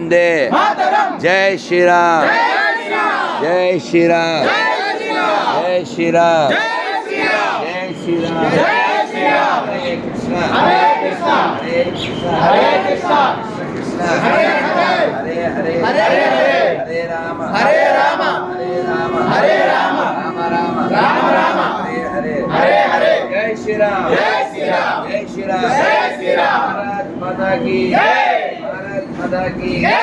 వందే జై శ్రీరామ్ జై శ్రీరామ్ జై శ్రీరామ్ జై శ్రీరామ్ హరే కృష్ణ హరే కృష్ణ హరే కృష్ణ హరే హరే హరే రామ హరే రామ హరే రామ రామ రామ హరే హరే జై శ్రీరామ్ జై శ్రీరామ్ జై శ్రీరామ్ జై శ్రీరామ్ భారత్ మాతా కీ జై భారత్ మాతా కీ జై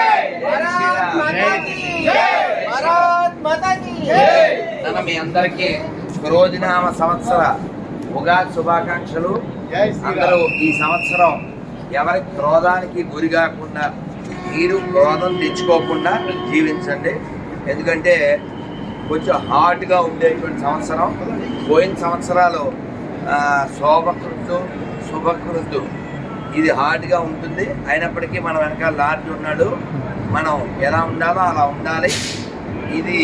భారత్ మాతా కీ జై భారత్ మాతా కీ జై. మీ అందరికీ క్రోధినామ సంవత్సర ఉగాది శుభాకాంక్షలు. అందరూ ఈ సంవత్సరం ఎవరి క్రోధానికి గురి కాకుండా, మీరు క్రోధం తెచ్చుకోకుండా జీవించండి. ఎందుకంటే కొంచెం హార్డ్గా ఉండేటువంటి సంవత్సరం. పోయిన సంవత్సరాలు శుభకృతు ఇది హార్డ్గా ఉంటుంది. అయినప్పటికీ మన వెనకాల లార్డ్ ఉన్నాడు. మనం ఎలా ఉండాలో అలా ఉండాలి. ఇది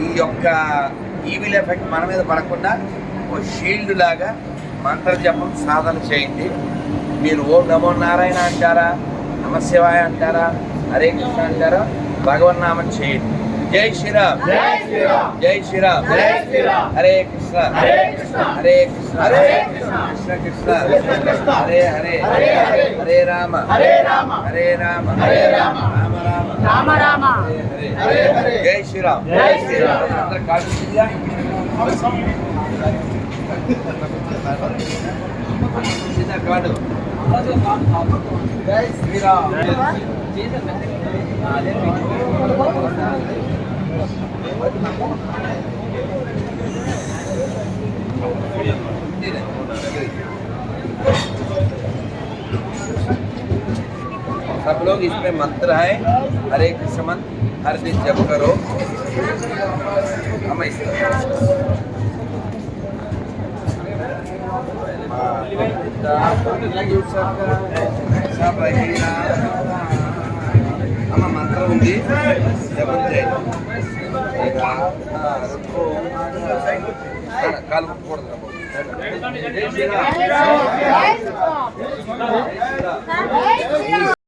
ఈ యొక్క ఈవిల్ ఎఫెక్ట్ మన మీద పడకుండా ఓ షీల్డ్ లాగా మంత్ర జపం సాధన చేయండి. మీరు ఓం నమో నారాయణ అంటారా, నమశివాయ అంటారా, హరే కృష్ణ అంటారా, భగవన్నామం చేయండి. జై శ్రీరామ్ జై శ్రీరామ్ జై శ్రీరామ్ జై శ్రీరామ్ హరే కృష్ణ హరే కృష్ణ హరే కృష్ణ హరే కృష్ణ కృష్ణ కృష్ణ హరే హరే హరే రామ హరే రామ హరే రామ హరే రామ రామ రామ హరే హరే జై శ్రీరామ్ జై శ్రీరామ్. అందరూ కాదు జై శ్రీరామ్. सब लोग इसमें मंत्र है, हरे कृष्ण मंत्र हर दिन जप करो. हम इस అమ్మ మంత్రం ఉంది, జపం చేయండి. కలుపుకూడదు.